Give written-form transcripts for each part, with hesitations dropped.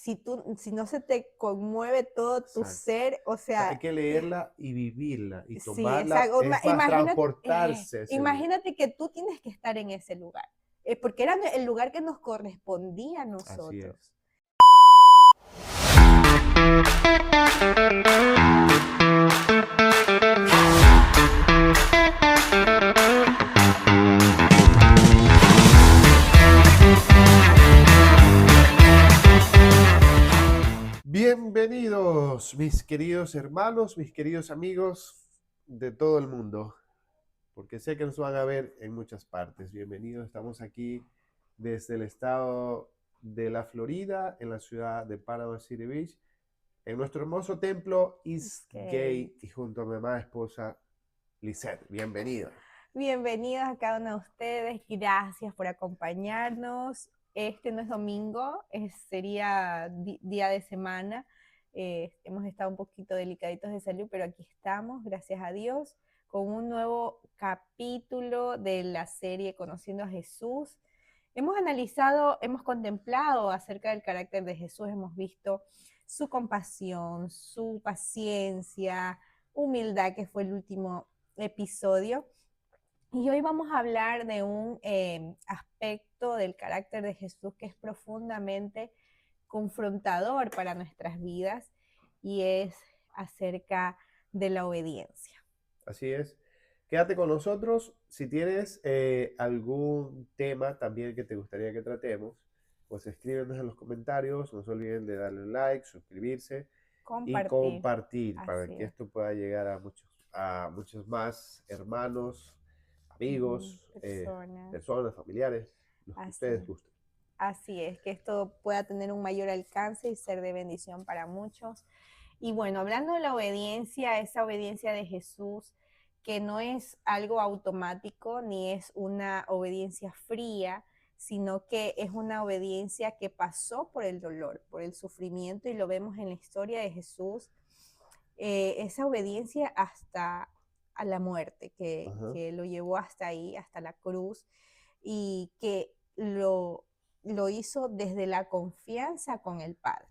si no se te conmueve todo tu Exacto. ser, o O sea, hay sea, que leerla y vivirla y sí, tomarla, exacto. es más, Imagínate, transportarse a ese lugar. imagínate que tú tienes que estar en ese lugar, porque era el lugar que nos correspondía a Así nosotros. es. Bienvenidos, mis queridos hermanos, mis queridos amigos de todo el mundo, porque sé que nos van a ver en muchas partes. Bienvenidos, estamos aquí desde el estado de la Florida, en la ciudad de Panama City Beach, en nuestro hermoso templo Eastgate y junto a mi amada esposa Lisette. Bienvenida. Bienvenidos a cada uno de ustedes, gracias por acompañarnos. Este no es domingo, sería día de semana. Hemos estado un poquito delicaditos de salud, pero aquí estamos, gracias a Dios, con un nuevo capítulo de la serie Conociendo a Jesús. Hemos analizado, hemos contemplado acerca del carácter de Jesús, hemos visto su compasión, su paciencia, humildad, que fue el último episodio. Y hoy vamos a hablar de un aspecto del carácter de Jesús que es profundamente confrontador para nuestras vidas y es acerca de la obediencia. Así es. Quédate con nosotros. Si tienes algún tema también que te gustaría que tratemos, pues escríbenos en los comentarios. No se olviden de darle un like, suscribirse y Compartir, compartir para así que es. esto pueda llegar a muchos más hermanos, amigos, Personas, personas, familiares, los que ustedes así. gusten. Así es, que esto pueda tener un mayor alcance y ser de bendición para muchos. Y bueno, hablando de la obediencia, esa obediencia de Jesús, que no es algo automático ni es una obediencia fría, sino que es una obediencia que pasó por el dolor, por el sufrimiento, y lo vemos en la historia de Jesús, esa obediencia hasta a la muerte, Ajá. que lo llevó hasta ahí, hasta la cruz, y que lo hizo desde la confianza con el Padre.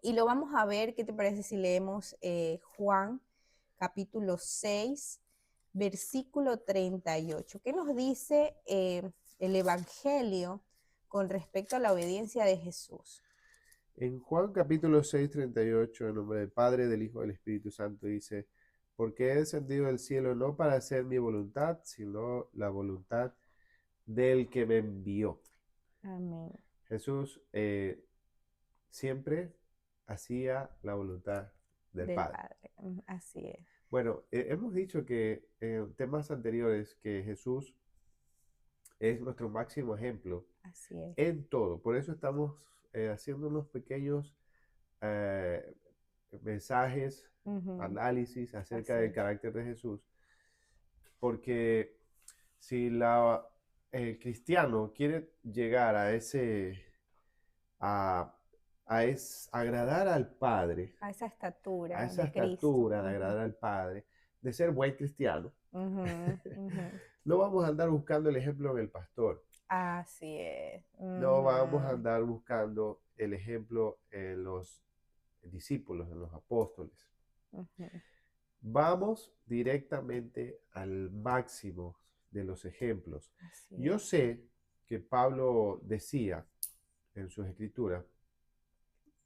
Y lo vamos a ver, ¿qué te parece si leemos Juan capítulo 6, versículo 38? ¿Qué nos dice el Evangelio con respecto a la obediencia de Jesús? En Juan capítulo 6:38, en nombre del Padre, del Hijo y del Espíritu Santo, dice, porque he descendido del cielo no para hacer mi voluntad, sino la voluntad del que me envió. Amén. Jesús siempre hacía la voluntad del Del Padre. Padre, así es. Bueno, hemos dicho que en temas anteriores que Jesús es nuestro máximo ejemplo Así es. en todo. Por eso estamos haciendo unos pequeños eh, mensajes, análisis acerca Así del es. carácter de Jesús, porque si el cristiano quiere llegar a, agradar al Padre, A esa a estatura esa de Cristo. estatura de agradar al Padre, de ser buen cristiano, Ujú. no vamos a andar buscando el ejemplo en el pastor, Así es. no vamos a andar buscando el ejemplo en los discípulos, en los apóstoles. Ujú. Vamos directamente al máximo de los ejemplos. Así Yo es. sé que Pablo decía en sus escrituras,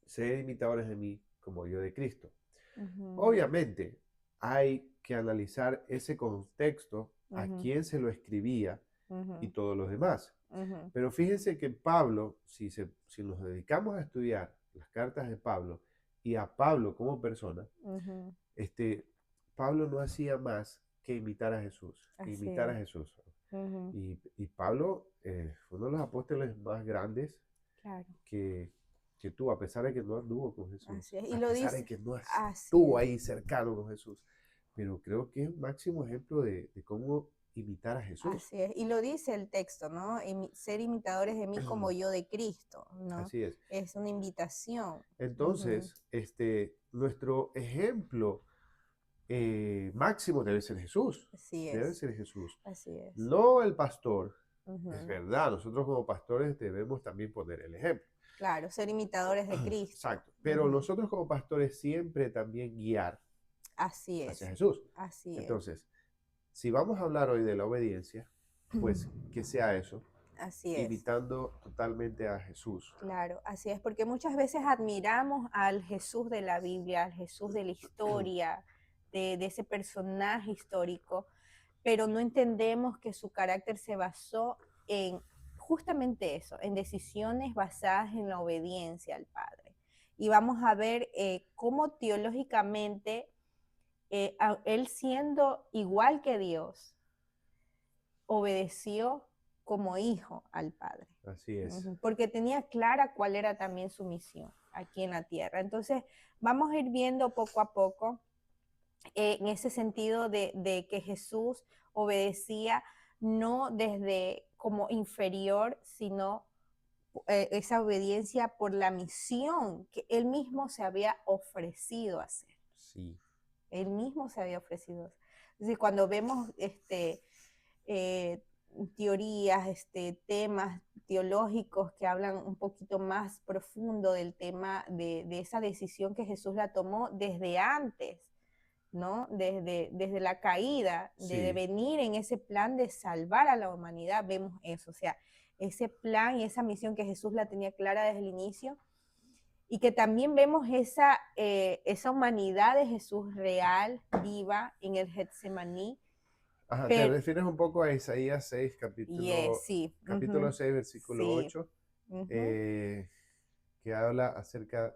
sed imitadores de mí como yo de Cristo. Ujú. Obviamente hay que analizar ese contexto, a Ujú. quién se lo escribía y Ujú. todos los demás. Ujú. Pero fíjense que Pablo, si nos dedicamos a estudiar las cartas de Pablo y a Pablo como persona, Ujú. Pablo no hacía más que imitar a Jesús, que Así imitar a es. Jesús. Ujú. Y Pablo fue uno de los apóstoles más grandes Claro. que, que tuvo, a pesar de que no anduvo con Jesús, Así es. Y a lo pesar de dice. que no Así estuvo es. ahí cercano con Jesús. Pero creo que es un máximo ejemplo de cómo imitar a Jesús. Así es. Y lo dice el texto, ¿no? Ser imitadores de mí como yo de Cristo, ¿no? Así es. Es una invitación. Ujú. Entonces, nuestro ejemplo máximo debe ser Jesús. Así Debe es. ser Jesús. Así es. No el pastor. Es Ujú. verdad, nosotros como pastores debemos también poner el ejemplo. Claro, ser imitadores de Cristo. Exacto. Pero Ujú. nosotros como pastores siempre también guiar Así hacia es, Jesús. así es, Entonces, si vamos a hablar hoy de la obediencia, pues que sea eso, así es. imitando totalmente a Jesús. Claro, así es, porque muchas veces admiramos al Jesús de la Biblia, al Jesús de la historia, de ese personaje histórico, pero no entendemos que su carácter se basó en justamente eso, en decisiones basadas en la obediencia al Padre. Y vamos a ver cómo teológicamente él siendo igual que Dios, obedeció como hijo al Padre. Así es. Porque tenía clara cuál era también su misión aquí en la tierra. Entonces, vamos a ir viendo poco a poco en ese sentido de que Jesús obedecía no desde como inferior, sino esa obediencia por la misión que él mismo se había ofrecido a hacer. Sí. Él mismo se había ofrecido. Es decir, cuando vemos eh, teorías, temas teológicos que hablan un poquito más profundo del tema de esa decisión que Jesús la tomó desde antes, ¿no? Desde la caída, de Sí. venir en ese plan de salvar a la humanidad, vemos eso, o sea, ese plan y esa misión que Jesús la tenía clara desde el inicio, y que también vemos esa humanidad de Jesús real, viva, en el Getsemaní. Ajá, te Pero, refieres un poco a Isaías 6, yes, sí, capítulo 6, versículo sí, 8, que habla acerca,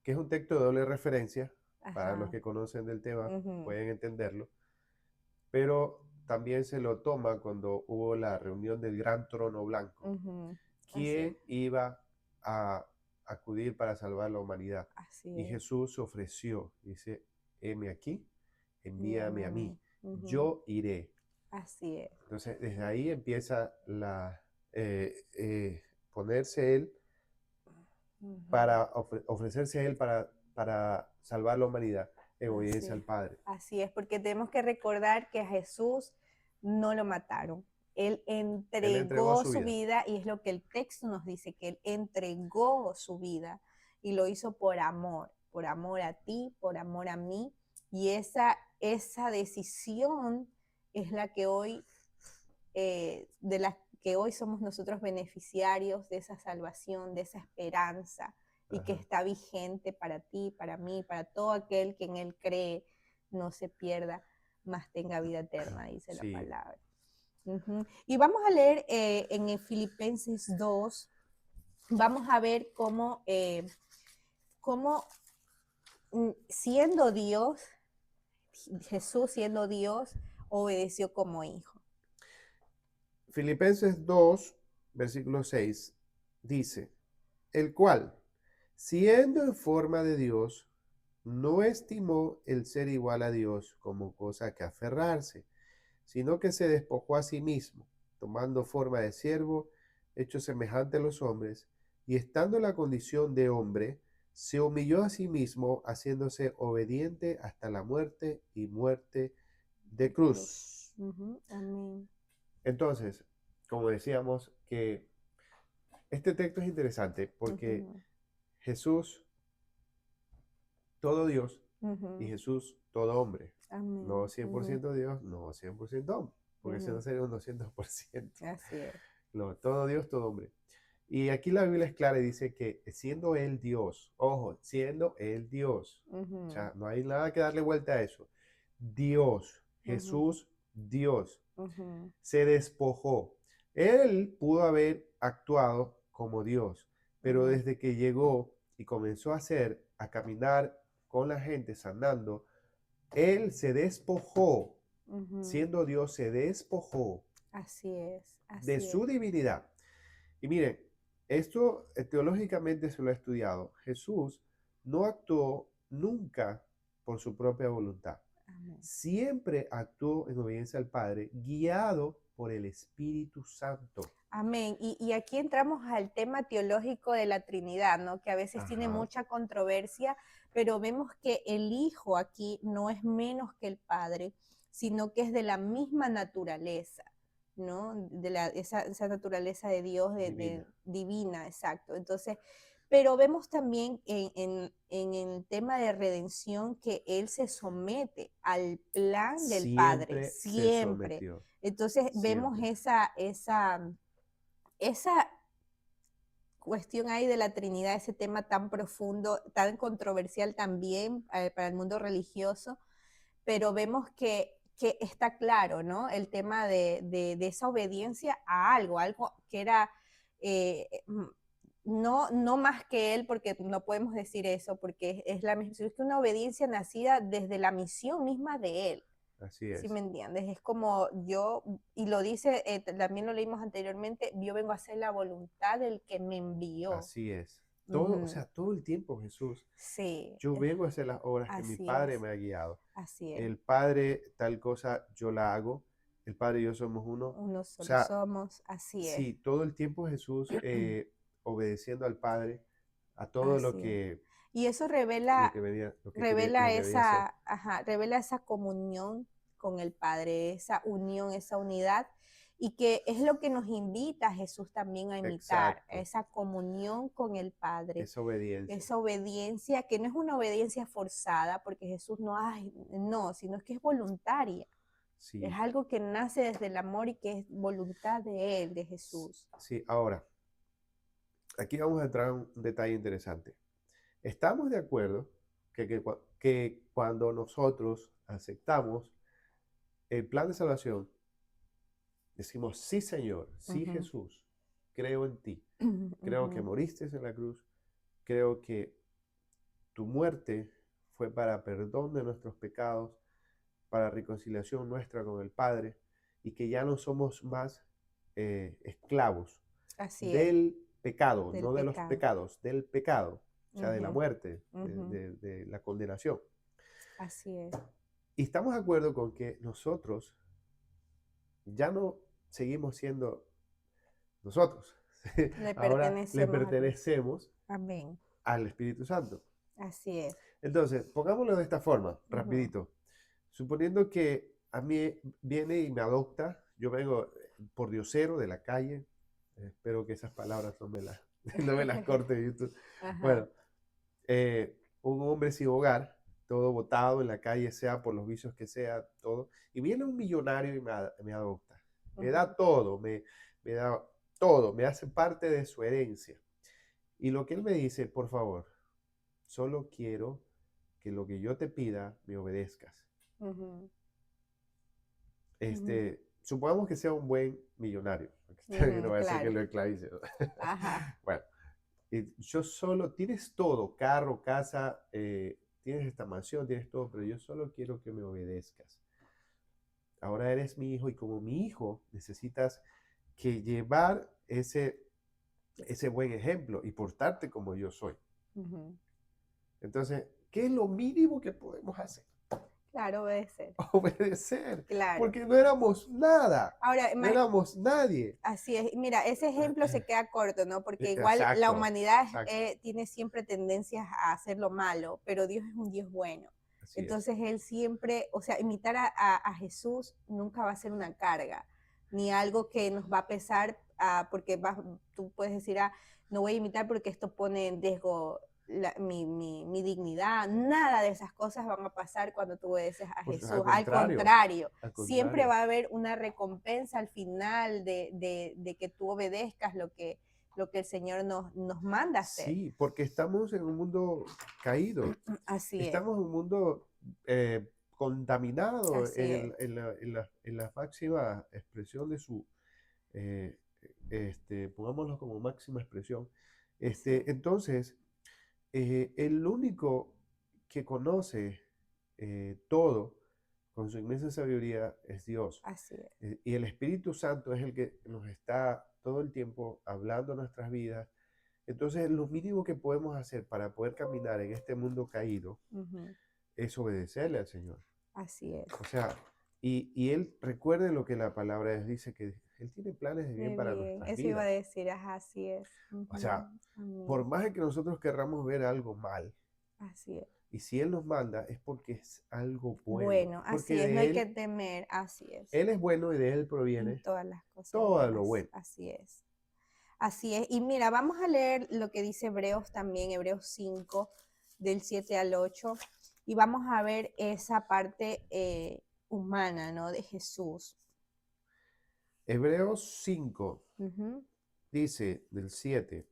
que es un texto de doble referencia, para los ajá, que conocen del tema pueden entenderlo, pero también se lo toma cuando hubo la reunión del gran trono blanco. ¿Quién iba a acudir para salvar la humanidad? así Y es, Jesús se ofreció, dice, heme aquí, envíame a mí, ujú, yo iré. así es, Entonces, desde ahí empieza ponerse él para ofrecerse a él para salvar la humanidad en así obediencia al es, Padre. así es, porque tenemos que recordar que a Jesús no lo mataron. Él Él entregó entregó su su vida. vida y es lo que el texto nos dice, que él entregó su vida y lo hizo por amor a ti, por amor a mí. Y esa decisión es la que hoy, de la que hoy somos nosotros beneficiarios de esa salvación, de esa esperanza, y que Ajá. está vigente para ti, para mí, para todo aquel que en él cree, no se pierda, mas tenga vida eterna, dice la Sí. palabra. Y vamos a leer en el Filipenses 2, vamos a ver cómo siendo Dios, Jesús siendo Dios, obedeció como hijo. Filipenses 2, versículo 6, dice, el cual, siendo en forma de Dios, no estimó el ser igual a Dios como cosa que aferrarse, sino que se despojó a sí mismo, tomando forma de siervo, hecho semejante a los hombres, y estando en la condición de hombre, se humilló a sí mismo, haciéndose obediente hasta la muerte y muerte de cruz. Amén. Entonces, como decíamos, que este texto es interesante porque Jesús, todo Dios, y Jesús, todo hombre. Amén. No 100% Dios, no 100% hombre, porque si no sería un 200%. Así es. No, todo Dios, todo hombre. Y aquí la Biblia es clara y dice que siendo Él Dios, ojo, siendo Él Dios, o sea, no hay nada que darle vuelta a eso. Dios, Jesús, Dios, se despojó. Él pudo haber actuado como Dios, pero desde que llegó y comenzó a hacer, a caminar con la gente sanando, Él se despojó, siendo Dios, se despojó Así es. de su divinidad. Y miren, esto teológicamente se lo ha estudiado. Jesús no actuó nunca por su propia voluntad. Amén. Siempre actuó en obediencia al Padre, guiado por el Espíritu Santo. Amén. Y aquí entramos al tema teológico de la Trinidad, ¿no? Que a veces tiene mucha controversia, pero vemos que el Hijo aquí no es menos que el Padre, sino que es de la misma naturaleza, ¿no? Esa naturaleza de Dios, Divina. divina, exacto. Entonces, pero vemos también en el tema de redención que Él se somete al plan del Padre, Siempre se siempre. sometió. Entonces vemos Siempre. esa cuestión ahí de la Trinidad, ese tema tan profundo, tan controversial también para el mundo religioso, pero vemos que está claro, ¿no? El tema de esa obediencia a algo, algo que era no más que él, porque no podemos decir eso, porque es la misma, es una obediencia nacida desde la misión misma de él. Así ¿Sí es. me entiendes? Es como yo, y lo dice, también lo leímos anteriormente, yo vengo a hacer la voluntad del que me envió. Así es. Todo, o Ujú. sea, todo el tiempo, Jesús, Sí, yo vengo a hacer las obras que mi así Padre es, me ha guiado. así es. El Padre, tal cosa, yo la hago. El Padre y yo somos uno. Uno O solo sea, somos, así es, sí, todo el tiempo Jesús obedeciendo al Padre a todo así es. Y eso lo que quería, lo que debía hacer. revela esa comunión con el Padre, esa unión, esa unidad, y que es lo que nos invita a Jesús también a imitar, Exacto. esa comunión con el Padre, Esa obediencia. esa obediencia, que no es una obediencia forzada, porque Jesús no, ay, no, sino que es voluntaria. Es Sí, algo que nace desde el amor y que es voluntad de Él, de Jesús. sí. Ahora, aquí vamos a entrar en un detalle interesante. Estamos de acuerdo que cuando nosotros aceptamos el plan de salvación, decimos, sí Señor, sí Ujú. Jesús, creo en ti, creo que Ujú. moriste en la cruz, creo que tu muerte fue para perdón de nuestros pecados, para reconciliación nuestra con el Padre, y que ya no somos más esclavos Así es, del pecado, del no de los pecado. pecados, del pecado, o sea, de la Ujú, muerte, ujú. de la condenación. Así es. Y estamos de acuerdo con que nosotros ya no seguimos siendo nosotros. Le Ahora le pertenecemos a Cristo. pertenecemos Amén. al Espíritu Santo. Así es. Entonces, pongámoslo de esta forma, Ujú, rapidito. Suponiendo que a mí viene y me adopta, yo vengo por diosero de la calle, espero que esas palabras no me las corte de YouTube. Ajá. Bueno, un hombre sin hogar, todo botado en la calle, sea por los vicios que sea, todo, y viene un millonario y me adopta. Me Ujú, da todo, me da todo, me hace parte de su herencia. Y lo que él me dice, por favor, solo quiero que lo que yo te pida me obedezcas. ujú, ujú, Supongamos que sea un buen millonario, porque no ujú. va a ser que Claro. lo esclavice. Ajá. Bueno, yo solo, tienes todo, carro, casa, tienes esta mansión, tienes todo, pero yo solo quiero que me obedezcas. Ahora eres mi hijo y como mi hijo necesitas que llevar ese buen ejemplo y portarte como yo soy. Ujú. Entonces, ¿qué es lo mínimo que podemos hacer? Claro, obedecer. Obedecer, Claro. porque no éramos nada, Ahora, no éramos nadie. así es. Mira, ese ejemplo se queda corto, ¿no? Porque igual la Exacto, humanidad exacto, tiene siempre tendencias a hacer lo malo, pero Dios es un Dios bueno. así es. Entonces Él siempre, o sea, imitar a Jesús nunca va a ser una carga, ni algo que nos va a pesar, porque tú puedes decir, no voy a imitar porque esto pone en riesgo mi dignidad. Nada de esas cosas van a pasar cuando tú obedeces a Pues Jesús. Siempre al contrario. va a haber una recompensa al final de que tú obedezcas lo que el Señor nos manda hacer. Sí, porque estamos en un mundo caído, Así es, estamos en un mundo contaminado así es. en la máxima expresión de su, eh, pongámoslo como máxima expresión. Sí, Entonces, el único que conoce todo con su inmensa sabiduría es Dios. así es. Y el Espíritu Santo es el que nos está todo el tiempo hablando nuestras vidas. Entonces, lo mínimo que podemos hacer para poder caminar en este mundo caído Ujú, es obedecerle al Señor. así es. O sea, y Él recuerde lo que la palabra de Dios dice, que Él tiene planes de bien Qué para bien, nuestras eso iba a vidas. decir, ajá, así es. O Ujú, sea, por amén. más de que nosotros querramos ver algo mal, Así es. y si Él nos manda es porque es algo bueno, Bueno, porque así es, no hay que temer, así es. Él es bueno y de Él En proviene todas las cosas todo lo buenas, bueno. así es. Así es. Y mira, vamos a leer lo que dice Hebreos también, Hebreos 5, del 7 al 8, y vamos a ver esa parte humana, ¿no? De Jesús. Hebreos 5 Ujú. dice del 7,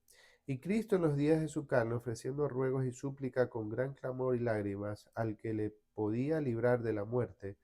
y Cristo en los días de su carne, ofreciendo ruegos y súplica con gran clamor y lágrimas al que le podía librar de la muerte,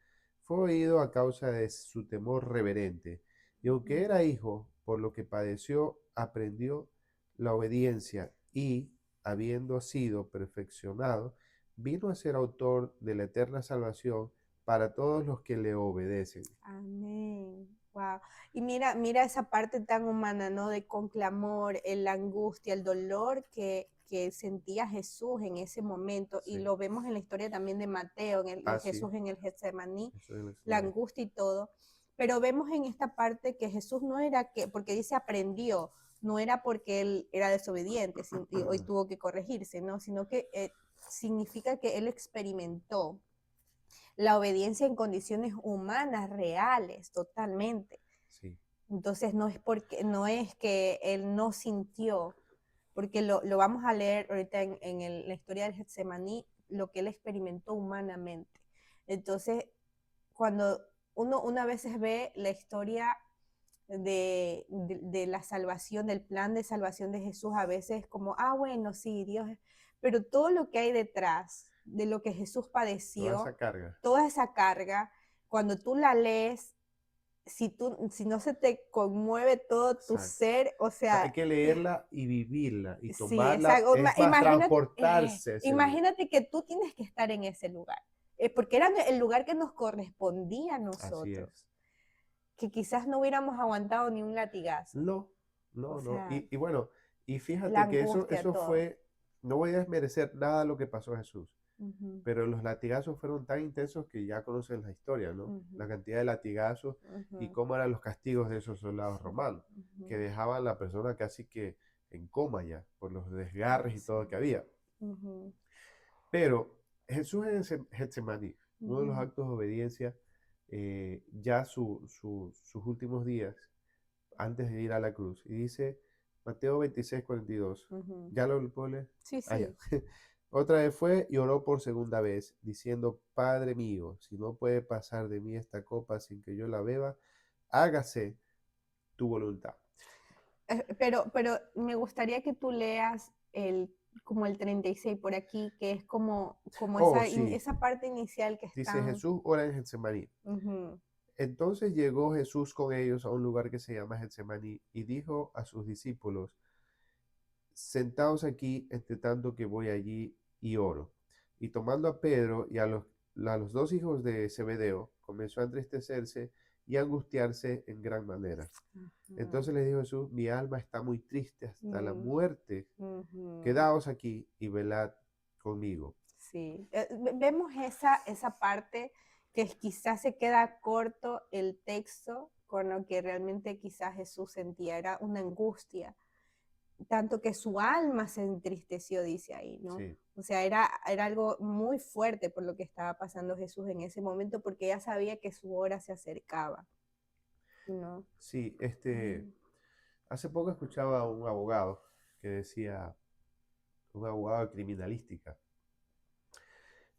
fue oído a causa de su temor reverente. Y aunque Ujú. era hijo, por lo que padeció, aprendió la obediencia y, habiendo sido perfeccionado, vino a ser autor de la eterna salvación para todos los que le obedecen. Amén. Wow. Y mira, mira esa parte tan humana, ¿no? De con clamor, la angustia, el dolor que sentía Jesús en ese momento. Y Sí, lo vemos en la historia también de Mateo, de así, Jesús en el Getsemaní, eso es el la escenario. angustia y todo. Pero vemos en esta parte que Jesús no era que, porque dice aprendió, no era porque él era desobediente y hoy tuvo que corregirse, ¿no? Sino que significa que él experimentó la obediencia en condiciones humanas reales, totalmente. Sí. Entonces no es que él no sintió, porque lo vamos a leer ahorita la historia del Getsemaní, lo que él experimentó humanamente. Entonces, cuando uno una veces ve la historia de la salvación, del plan de salvación de Jesús, a veces como, bueno, sí, Dios, pero todo lo que hay detrás de lo que Jesús Toda esa padeció, carga. toda esa carga, cuando tú la lees, si no se te conmueve todo tu Exacto. ser, o O sea, hay sea, que leerla y vivirla y sí, tomarla, exacto. es más, Imagínate, transportarse a ese lugar. imagínate que tú tienes que estar en ese lugar, porque era el lugar que nos correspondía a Así nosotros, es. que quizás no hubiéramos aguantado ni un latigazo. No, O no, no. sea, Y bueno, y la fíjate que angustia, eso todo. fue, no voy a desmerecer nada de lo que pasó a Jesús, Ujú, pero los latigazos fueron tan intensos que ya conocen la historia, ¿no? La ujú, cantidad de latigazos y ujú, cómo eran los castigos de esos soldados sí, romanos, que ujú, dejaban a la persona casi que en coma ya, por los desgarres y sí, todo que había. ujú, Pero Jesús en Getsemaní, uno de los ujú, actos de obediencia, ya sus últimos días, antes de ir a la cruz, y dice Mateo 26:42, ujú. ¿ya lo puedo leer? Sí, Ah, ya. sí. Otra vez fue y oró por segunda vez, diciendo, Padre mío, si no puede pasar de mí esta copa sin que yo la beba, hágase tu voluntad. Pero me gustaría que tú leas como el 36 por aquí, que es como Oh, sí, esa parte inicial que dice están. Jesús, ora en Getsemaní. Ujú, Entonces llegó Jesús con ellos a un lugar que se llama Getsemaní y dijo a sus discípulos, sentaos aquí entre tanto que voy allí y oro. Y tomando a Pedro y a los dos hijos de Zebedeo, comenzó a entristecerse y a angustiarse en gran manera. ajá, Entonces le dijo Jesús, mi alma está muy triste hasta la mm, muerte, ujú. quedaos aquí y velad conmigo. Sí, vemos esa parte que quizás se queda corto el texto con lo que realmente quizás Jesús sentía, era una angustia, tanto que su alma se entristeció, dice ahí, ¿no? Sí, O sea, era algo muy fuerte por lo que estaba pasando Jesús en ese momento, porque ya sabía que su hora se acercaba, ¿no? sí, Mm, hace poco escuchaba a un abogado que decía, un abogado de criminalística,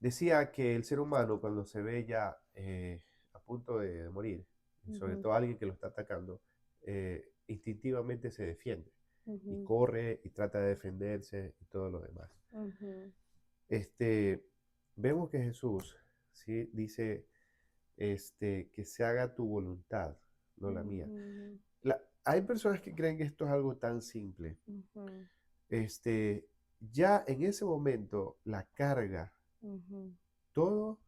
decía que el ser humano cuando se ve ya a punto de morir, y sobre ujú, todo alguien que lo está atacando, instintivamente se defiende y ujú, corre y trata de defenderse y todo lo demás. ujú, Este, vemos que Jesús, ¿sí? Dice que se haga tu voluntad, no la mía. ujú, Hay personas que creen que esto es algo tan simple. ujú, Este, ya en ese momento la carga, ujú, todo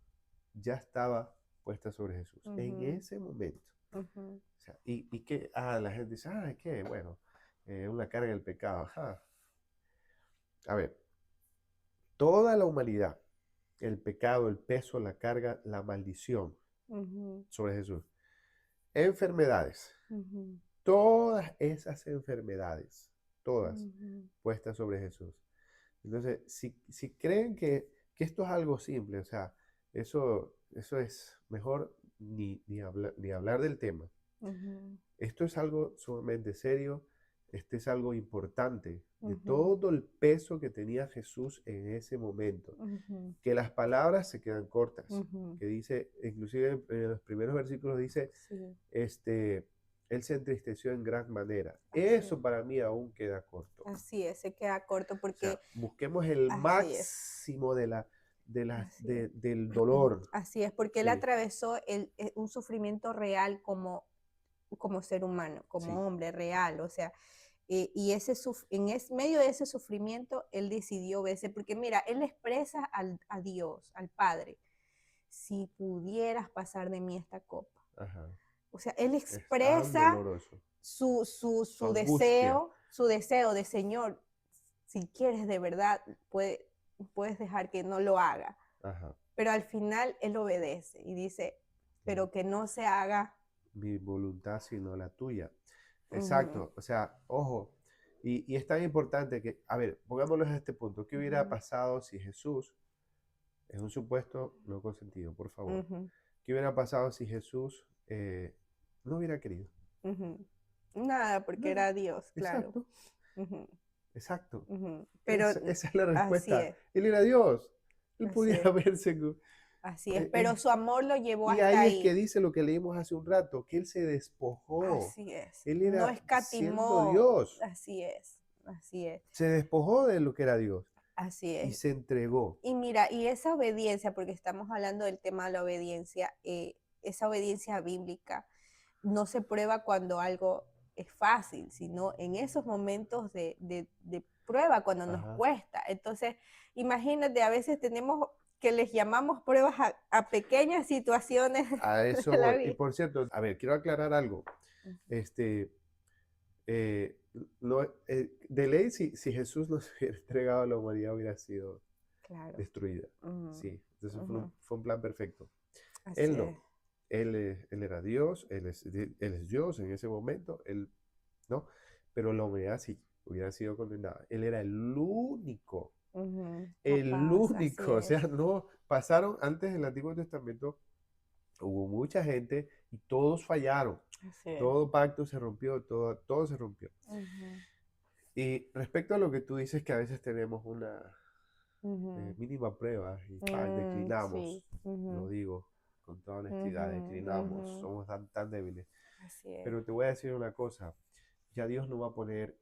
ya estaba puesta sobre Jesús. En ujú, ese momento. ujú, O sea, y que la gente dice, es que, bueno, una carga del pecado. Ajá. A ver, toda la humanidad, el pecado, el peso, la carga, la maldición ujú, sobre Jesús. Enfermedades, ujú, todas esas enfermedades, todas ujú, puestas sobre Jesús. Entonces, si creen que esto es algo simple, o sea, eso es mejor ni hablar del tema. ujú, Esto es algo sumamente serio, este es algo importante, de Ujú, todo el peso que tenía Jesús en ese momento, ujú, que las palabras se quedan cortas, ujú. que dice, inclusive en los primeros versículos dice, Sí, este, él se entristeció en gran manera. así es. Eso para mí aún queda corto. Así es, se queda corto O sea, porque busquemos el así es, máximo así es. del dolor. Así es, porque él Sí, atravesó un sufrimiento real como ser humano, sí. como hombre real, o sea, y medio de ese sufrimiento él decidió verse, porque mira, él expresa a Dios, al Padre, si pudieras pasar de mí esta copa. Ajá. O sea, él Es tan expresa doloroso. su Su angustia. deseo de Señor, si quieres de verdad, puedes dejar que no lo haga. Ajá. Pero al final él obedece y dice, pero que no se haga. Mi voluntad sino la tuya. Ujú, Exacto. O sea, ojo. Y es tan importante que, a ver, pongámoslo a este punto. ¿Qué hubiera ujú, pasado si Jesús, es un supuesto no consentido, por favor? ujú, ¿Qué hubiera pasado si Jesús no hubiera querido? ujú. Nada, porque Nada. era Dios, claro. Exacto. Ujú, Exacto. ujú. Pero Esa es la así respuesta. es, Él era Dios. Él así podía es, verse. así es. eh, Pero eh, su amor lo llevó y hasta ahí es que ahí. dice lo que leímos hace un rato, que Él se despojó. Así es. Él No era siendo escatimó. Dios. Así es, así es, Se despojó de lo que era Dios así y es. se entregó. Y mira, y esa obediencia, porque estamos hablando del tema de la obediencia, esa obediencia bíblica no se prueba cuando algo es fácil, sino en esos momentos de prueba, cuando nos Ajá. cuesta. Entonces, imagínate, a veces tenemos que les llamamos pruebas a pequeñas situaciones A de eso la voy. Y vida. por cierto, a ver, quiero aclarar algo. Este, eh, no, de ley, si Jesús nos hubiera entregado a la humanidad, hubiera sido Claro. destruida. Ujú, Sí, entonces ujú. fue un plan perfecto. Así Él es. no. Él era Dios, él es Dios en ese momento, él no, pero la humanidad sí hubiera sido condenada. Él era Ujú, el capaz, así único, o es. sea, no pasaron antes del Antiguo Testamento, hubo mucha gente y todos fallaron, Así es. todo pacto se rompió, todo se rompió. Ujú, Y respecto a lo que tú dices que a veces tenemos una ujú. mínima prueba y declinamos, Sí. lo Ujú, digo con toda honestidad, ujú, declinamos, ujú. somos tan débiles. Así es. Pero te voy a decir una cosa, ya Dios no va a poner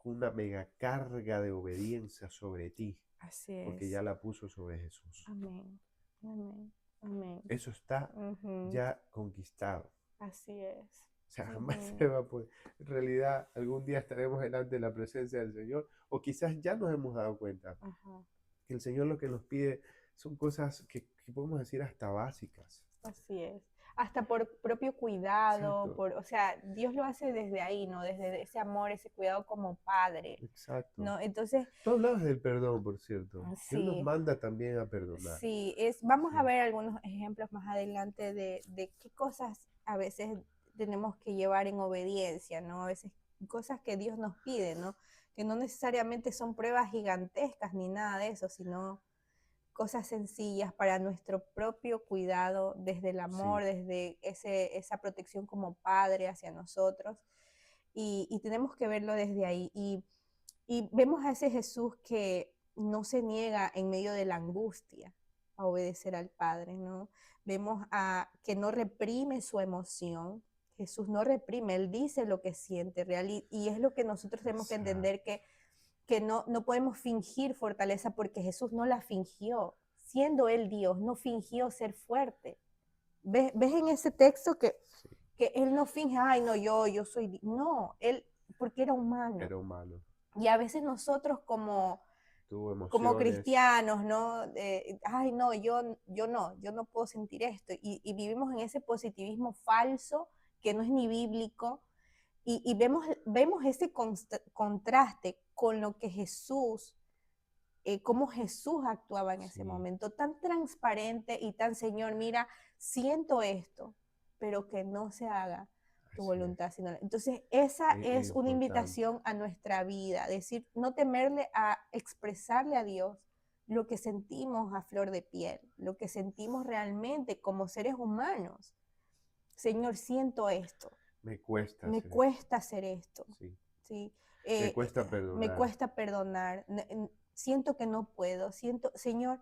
una mega carga de obediencia sobre ti, Así porque es. ya la puso sobre Jesús. Amén. Amén. Amén. Eso está Ujú, ya conquistado. así es. O sea, jamás Ujú, se va a poder. En realidad, algún día estaremos delante de la presencia del Señor, o quizás ya nos hemos dado cuenta ajá. que el Señor lo que nos pide son cosas que podemos decir hasta básicas. Así es. Hasta por propio cuidado, Exacto, o sea, Dios lo hace desde ahí, ¿no? Desde ese amor, ese cuidado como padre, exacto. ¿no? Entonces, Tú hablabas del perdón, por cierto. Dios nos sí, manda también a perdonar. sí, vamos a Sí, ver algunos ejemplos más adelante de qué cosas a veces tenemos que llevar en obediencia, ¿no? A veces cosas que Dios nos pide, ¿no? Que no necesariamente son pruebas gigantescas ni nada de eso, sino cosas sencillas para nuestro propio cuidado, desde el amor, sí, desde esa protección como padre hacia nosotros. Y tenemos que verlo desde ahí. Y vemos a ese Jesús que no se niega en medio de la angustia a obedecer al Padre, ¿no? Vemos a que no reprime su emoción. Jesús no reprime, Él dice lo que siente real y es lo que nosotros tenemos que entender exacto. que no podemos fingir fortaleza porque Jesús no la fingió. Siendo Él Dios, no fingió ser fuerte. ¿Ves en ese texto Sí, que Él no finge, ay, no, yo soy, no, Él, porque era humano. era humano. Y a veces nosotros Tuvo como emociones. cristianos, ¿no? Ay, no, yo no puedo sentir esto. Y vivimos en ese positivismo falso que no es ni bíblico. Y vemos ese contraste con lo que Jesús, cómo Jesús actuaba en ese Sí, momento, tan transparente y tan, Señor, mira, siento esto, pero que no se haga tu así es. voluntad, sino... Entonces, esa Es es una importante. invitación a nuestra vida, decir, no temerle a expresarle a Dios lo que sentimos a flor de piel, lo que sentimos realmente como seres humanos. Señor, siento esto, Me cuesta me hacer esto. cuesta hacer esto, Sí. Sí. Me cuesta Me perdonar. cuesta perdonar, siento que no puedo, siento, Señor,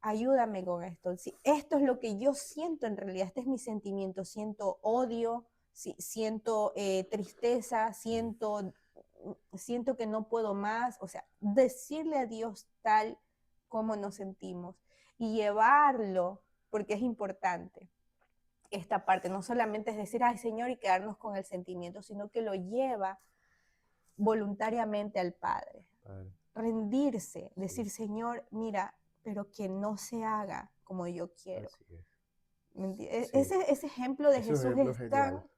ayúdame con esto. Si esto es lo que yo siento en realidad, este es mi sentimiento, siento odio, siento tristeza, siento que no puedo más, o sea, decirle a Dios tal como nos sentimos y llevarlo, porque es importante esta parte, no solamente es decir, ay Señor, y quedarnos con el sentimiento, sino que lo lleva voluntariamente al Padre. Padre. Rendirse, Sí, decir, Señor, mira, pero que no se haga como yo quiero. así es. Sí, Ese ejemplo de es un Jesús ejemplo genial.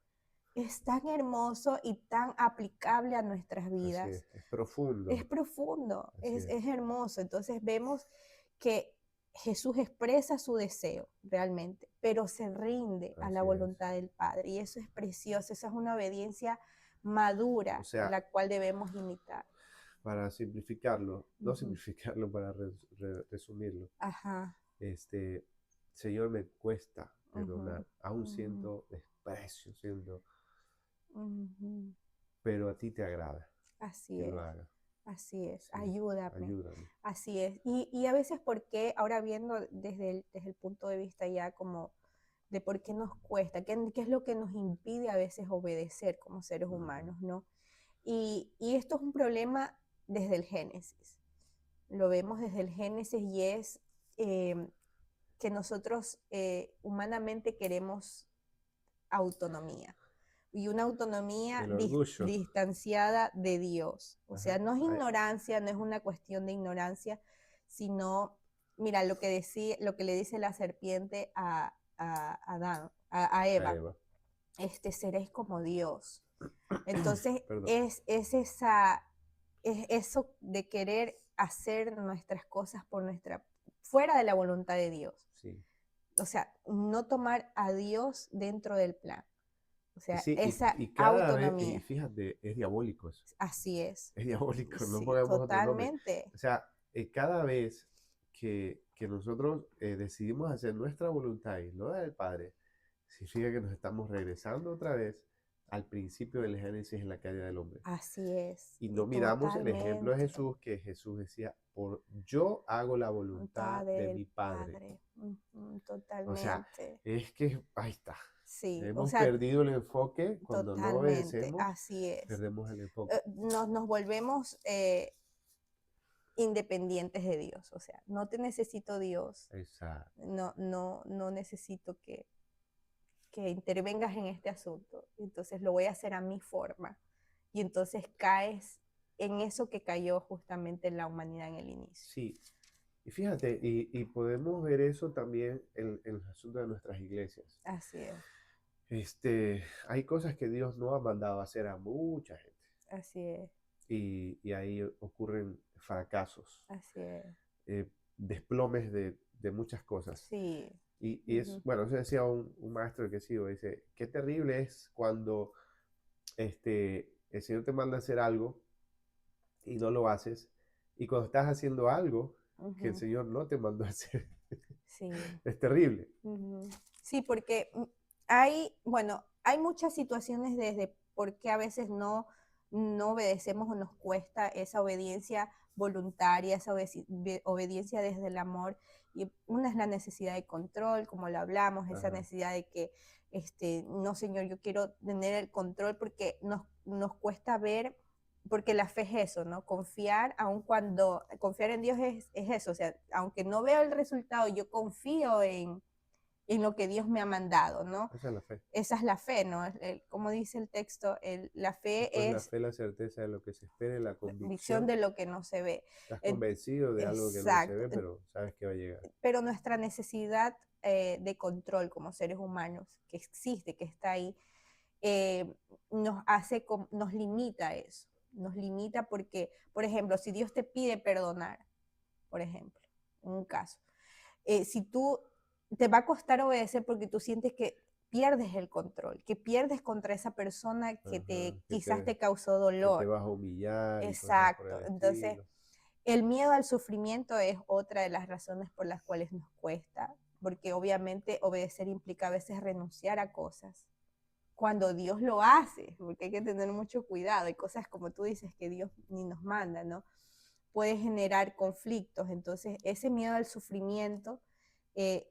es tan hermoso y tan aplicable a nuestras Así vidas. es profundo. Es profundo, Así es, es hermoso. Entonces vemos que Jesús expresa su deseo realmente, pero se rinde a la así es. voluntad del Padre. Y eso es precioso, esa es una obediencia O madura, sea, la cual debemos imitar. para simplificarlo, no Ujú. simplificarlo, para resumirlo, Ajá. este, Señor, me cuesta Ujú, perdonar, aún ujú, siento desprecio, siento, ujú. pero a ti te agrada Así que lo es, haga. así es. Sí, Ayúdame. ayúdame. Así es. Y a veces, ¿por qué? Ahora viendo desde el punto de vista ya como de por qué nos cuesta, qué es lo que nos impide a veces obedecer como seres Ujú. humanos, ¿no? Y esto es un problema desde el Génesis. Lo vemos desde el Génesis y es eh, que nosotros humanamente queremos autonomía y una autonomía El orgullo. distanciada de Dios. O sea, Ajá. no es ignorancia, no es una cuestión de ignorancia, sino, mira, lo que le dice la serpiente a Adán, a A Eva, Eva. seréis como Dios. Entonces, Perdón. es eso de querer hacer nuestras cosas fuera de la voluntad de Dios. Sí. O sea, no tomar a Dios dentro del plan. O Y sea, sí, esa y cada vez, y autonomía. fíjate, es diabólico eso. Así es. Es diabólico, no Sí, pongamos otro nombre. totalmente. O sea, cada vez que nosotros decidimos hacer nuestra voluntad y no la del Padre, significa que nos estamos regresando otra vez al principio del Génesis en la caída del hombre. Así es. Y Y no miramos el ejemplo de totalmente. Jesús, que Jesús decía, yo hago la voluntad Voluntad de del mi Padre. Padre. Ujú, O sea, totalmente. es que ahí está. Sí, o Hemos sea, perdido el enfoque cuando no totalmente. obedecemos, Así es. perdemos el enfoque. Nos volvemos independientes de Dios. O sea, no te necesito Dios. Exacto. No necesito que intervengas en este asunto. Entonces lo voy a hacer a mi forma. Y entonces caes en eso que cayó justamente en la humanidad en el inicio. Sí, y fíjate, y podemos ver eso también en el asunto de nuestras iglesias. Así es, Hay cosas que Dios no ha mandado a hacer a mucha gente así es, y ahí ocurren fracasos, así es. eh, desplomes de muchas cosas. Sí. Y es, Ujú, bueno, eso decía un maestro que sigo, dice, qué terrible es cuando el Señor te manda a hacer algo y no lo haces, y cuando estás haciendo algo que el ujú, Señor no te mandó a hacer, sí. es terrible. Ujú. Sí, porque hay, bueno, hay muchas situaciones desde por qué a veces no obedecemos o nos cuesta esa obediencia voluntaria, esa obediencia desde el amor. Y una es la necesidad de control, como lo hablamos, esa Ajá. necesidad de que, no, Señor, yo quiero tener el control porque nos cuesta ver, porque la fe es eso, ¿no? Confiar, aun cuando, confiar en Dios es eso, o sea, aunque no veo el resultado, yo confío en lo que Dios me ha mandado, ¿no? Esa es la fe. Esa es la fe, ¿no? Como dice el texto, la Después fe la es fe, la certeza de lo que se espera, la la convicción convicción. de lo que no se ve. Estás En- convencido de algo que no se exacto. ve, pero sabes que va a llegar. Pero nuestra necesidad de control como seres humanos, que existe, que está ahí, eh, nos limita a eso. Nos limita porque, por ejemplo, si Dios te pide perdonar, por ejemplo, en un caso, si tú te va a costar obedecer porque tú sientes que pierdes el control, que pierdes contra esa persona que Ajá, quizás te causó que te dolor. vas a humillar y cosas por Exacto. el Entonces, estilo. el miedo al sufrimiento es otra de las razones por las cuales nos cuesta, porque obviamente obedecer implica a veces renunciar a cosas cuando Dios lo hace, porque hay que tener mucho cuidado. Hay cosas como tú dices que Dios ni nos manda, ¿no? Puede generar conflictos. Entonces, ese miedo al sufrimiento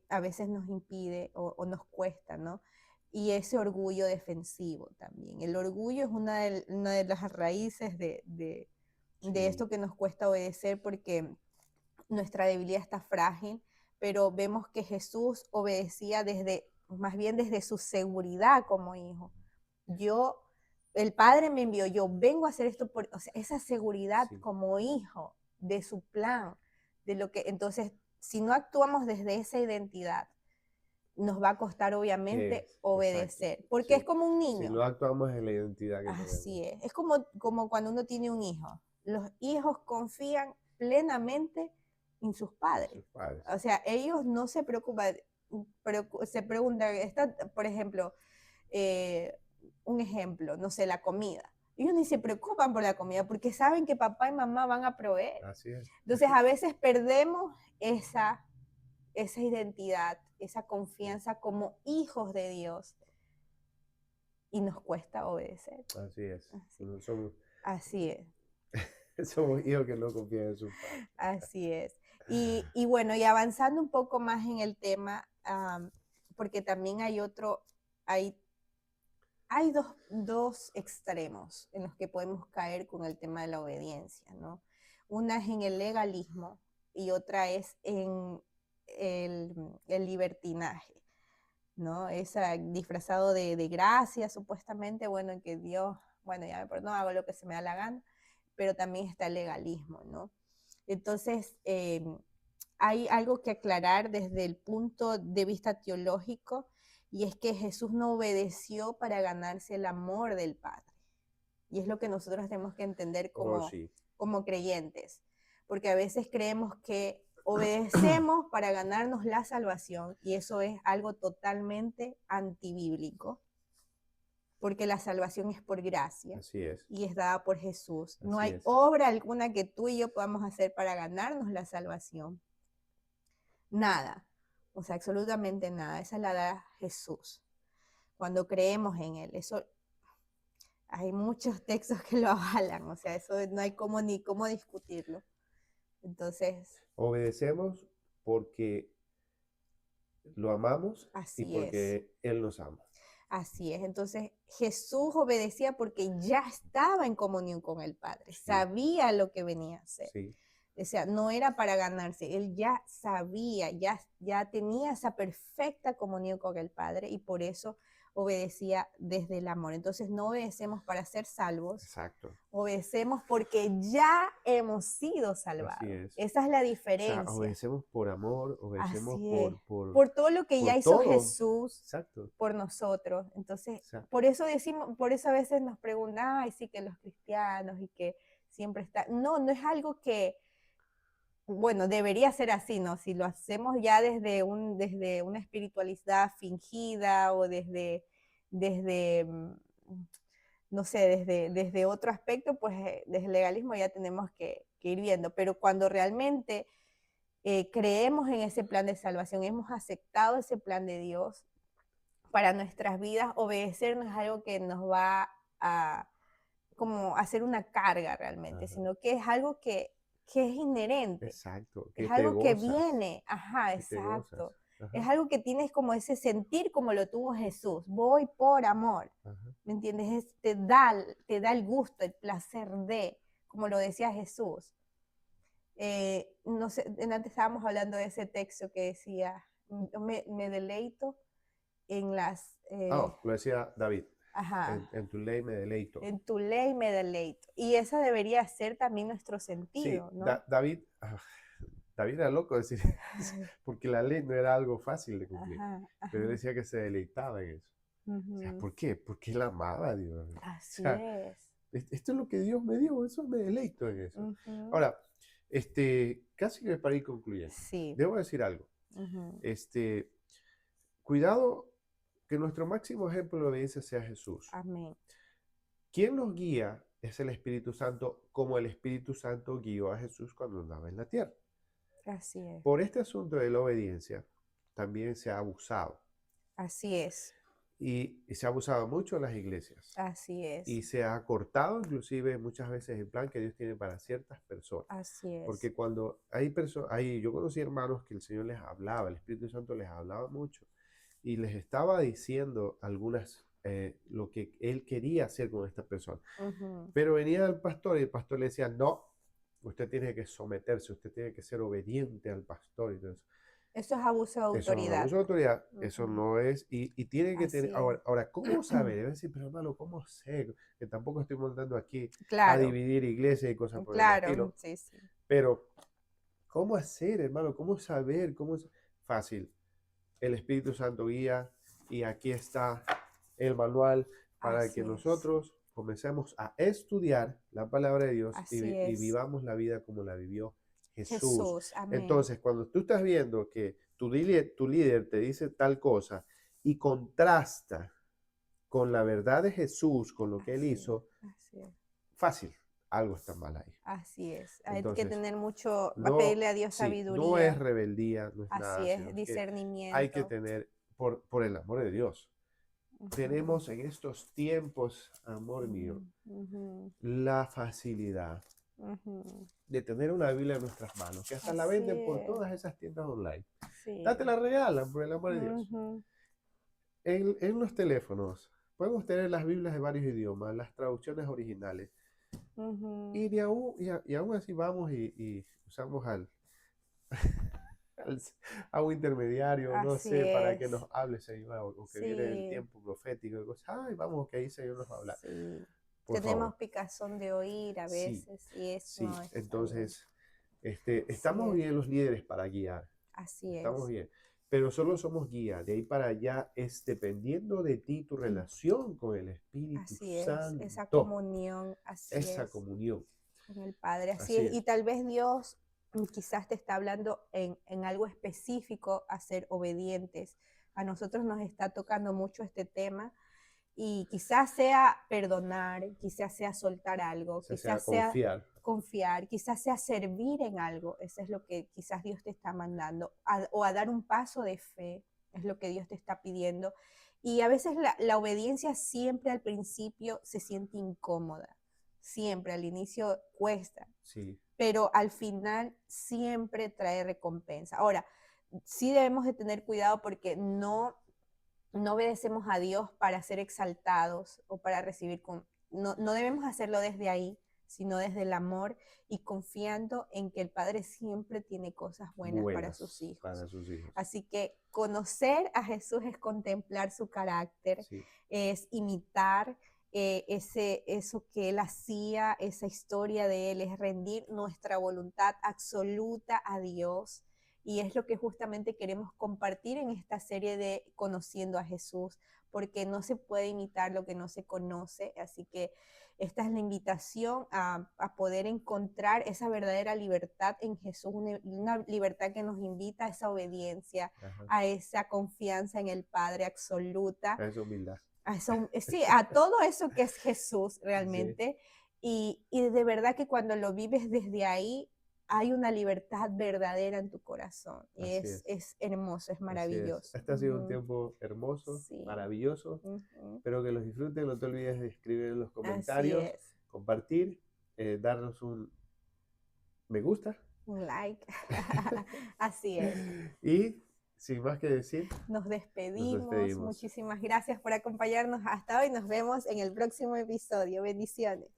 a veces nos impide o nos cuesta, ¿no? Y ese orgullo defensivo también. El orgullo es una de las raíces de esto que nos cuesta obedecer porque nuestra debilidad está frágil, pero vemos que Jesús obedecía más bien desde su seguridad como hijo. El Padre me envió, yo vengo a hacer esto o sea, esa seguridad como hijo de su plan, de lo que, entonces, si no actuamos desde esa identidad, nos va a costar obviamente obedecer, exacto, porque es como un si niño. no actuamos en la identidad que Así tenemos. es como cuando uno tiene un hijo. Los hijos confían plenamente en sus padres. Sus padres. O sea, ellos no se preocupan, se preguntan, por ejemplo, un ejemplo, no sé, la comida. Ellos ni se preocupan por la comida porque saben que papá y mamá van a proveer. Así es. Entonces, a veces perdemos esa identidad, esa confianza como hijos de Dios y nos cuesta obedecer. Así es. Así es. Somos hijos que no confían en sus padres. Así es. Y bueno, y avanzando un poco más en el tema, porque también hay dos extremos en los que podemos caer con el tema de la obediencia, ¿no? Una es en el legalismo y otra es en el libertinaje, ¿no? Esa disfrazado de gracia, supuestamente, bueno, en que Dios, bueno, ya me perdono, hago lo que se me da la gana, pero también está el legalismo, ¿no? Entonces, hay algo que aclarar desde el punto de vista teológico, y es que Jesús no obedeció para ganarse el amor del Padre. Y es lo que nosotros tenemos que entender como creyentes, porque a veces creemos que obedecemos para ganarnos la salvación, y eso es algo totalmente antibíblico, porque la salvación es por gracia. Así es. Y es dada por Jesús. No Así hay es. obra alguna que tú y yo podamos hacer para ganarnos la salvación. Nada, o sea, absolutamente nada. Esa la da Jesús. Cuando creemos en Él, eso hay muchos textos que lo avalan, o sea, eso no hay ni cómo discutirlo. Entonces, obedecemos porque lo amamos y así es. porque Él nos ama. Así es. Entonces, Jesús obedecía porque ya estaba en comunión con el Padre, Sí. sabía lo que venía a hacer. Sí. O sea, no era para ganarse, él ya sabía, ya tenía esa perfecta comunión con el Padre y por eso obedecía desde el amor. Entonces no obedecemos para ser salvos, Exacto. Obedecemos porque ya hemos sido salvados. Así es. Esa es la diferencia. O sea, obedecemos por amor, obedecemos por todo lo que ya hizo todo. Jesús. Exacto. Por nosotros. Entonces, Exacto. por eso a veces nos preguntan, ay, sí, que los cristianos y que siempre está. No, no es algo que, bueno, debería ser así, ¿no? Si lo hacemos ya desde una espiritualidad fingida o desde no sé, desde otro aspecto, pues desde el legalismo ya tenemos que ir viendo. Pero cuando realmente creemos en ese plan de salvación, hemos aceptado ese plan de Dios para nuestras vidas, obedecer no es algo que nos va a como hacer una carga realmente, sino que es algo que es inherente. Exacto. Es algo que viene, exacto. Es algo que tienes como ese sentir como lo tuvo Jesús. Voy por amor. ¿Me entiendes? Te da el gusto, el placer de, como lo decía Jesús. No sé, antes estábamos hablando de ese texto que decía, me deleito en las... lo decía David. Ajá. En tu ley me deleito. En tu ley me deleito. Y esa debería ser también nuestro sentido, sí, ¿no? David era loco decir, porque la ley no era algo fácil de cumplir. Pero él decía que se deleitaba en eso. O sea, ¿por qué? Porque él amaba a Dios. Así es. Esto es lo que Dios me dio, eso me deleito en eso. Ahora, casi que para ir concluyendo, debo decir algo. Cuidado que nuestro máximo ejemplo de obediencia sea Jesús. Amén. Quien nos guía es el Espíritu Santo, como el Espíritu Santo guió a Jesús cuando andaba en la tierra. Así es. Por este asunto de la obediencia también se ha abusado. Así es. y se ha abusado mucho en las iglesias. Así Y es, se ha cortado inclusive muchas veces el plan que Dios tiene para ciertas personas. así es. Porque cuando hay personas, yo conocí hermanos que el Señor les hablaba, el Espíritu Santo les hablaba mucho y les estaba diciendo algunas, lo que Él quería hacer con esta persona. Ujú. Pero venía el pastor y el pastor le decía, no, usted tiene que someterse, usted tiene que ser obediente al pastor. Entonces, Eso es abuso de eso es un autoridad. abuso de autoridad, eso Ujú. no es, y tiene que tener, Así es. ahora, ¿cómo saber? Debe decir, pero hermano, ¿cómo sé? Que tampoco estoy montando aquí a Claro, dividir iglesias y cosas por el claro, estilo, sí, sí. pero ¿cómo hacer, hermano? ¿Cómo saber? Fácil, el Espíritu Santo guía y aquí está el manual para Así que es. nosotros comencemos a estudiar la palabra de Dios Así y es. vivamos la vida como la vivió Jesús. Jesús, amén. Entonces, cuando tú estás viendo que tu líder te dice tal cosa y contrasta con la verdad de Jesús, con lo que él Así es. hizo, Así es. fácil, algo está mal ahí. Así es. Hay que Entonces, tener mucho, va a no, pedirle a Dios sí, no es sabiduría. rebeldía, no es nada, Así sino es, que hay que discernimiento. tener, por el amor de Dios, Ujú, tenemos en estos tiempos, amor ujú, mío, ujú, la facilidad ujú. de tener una Biblia en nuestras manos, que hasta la Así venden por es. todas esas tiendas online. Date Sí. la regalan, por el amor de Dios. Ujú, En los teléfonos podemos tener las Biblias de varios idiomas, las traducciones originales, ujú. y aún así vamos y usamos al- a un intermediario, no Así sé, para que es. nos hable, Señor, o que viene el Sí, tiempo profético, y cosas, ay, vamos, que ahí Señor nos va a hablar. sí. Por Tenemos favor. picazón de oír a Sí, veces y eso sí. no está bien. Entonces, Así estamos es. bien los líderes para guiar, Así estamos es. bien, pero solo somos guía. De ahí para allá es dependiendo de ti tu relación con el Espíritu Así es. Esa Santo, comunión, así esa es. comunión. Con el Padre, así Así es. Y es. tal vez Dios quizás te está hablando en algo específico a ser obedientes. A nosotros nos está tocando mucho este tema y quizás sea perdonar, quizás sea soltar algo, O sea, quizás sea confiar. confiar, quizás sea servir en algo. Eso es lo que quizás Dios te está mandando. O a dar un paso de fe, es lo que Dios te está pidiendo. Y a veces la obediencia siempre al principio se siente incómoda, siempre al inicio cuesta, Sí, pero al final siempre trae recompensa. Ahora, sí debemos de tener cuidado porque no obedecemos a Dios para ser exaltados o para recibir no debemos hacerlo desde ahí, sino desde el amor y confiando en que el Padre siempre tiene cosas buenas para sus buenas hijos. para sus hijos. Así que conocer a Jesús es contemplar su carácter, Sí, es imitar eso que él hacía, esa historia de él, es rendir nuestra voluntad absoluta a Dios. Y es lo que justamente queremos compartir en esta serie de Conociendo a Jesús, porque no se puede imitar lo que no se conoce. Así que esta es la invitación a poder encontrar esa verdadera libertad en Jesús, una libertad que nos invita a esa obediencia, ajá. a esa confianza en el Padre absoluta, Es humildad. sí, a todo eso que es Jesús Sí, realmente. Y de verdad que cuando lo vives desde ahí, hay una libertad verdadera en tu corazón. Y así es. es hermoso, es Así es. maravilloso. Este ha sido un tiempo hermoso, Sí, maravilloso. ujú, Espero que los disfruten. No te olvides de escribir en los así comentarios, es. compartir, darnos un me gusta. Un like. Así es. Y sin más que decir, Nos nos despedimos. despedimos. Muchísimas gracias por acompañarnos hasta hoy. Nos vemos en el próximo episodio. Bendiciones.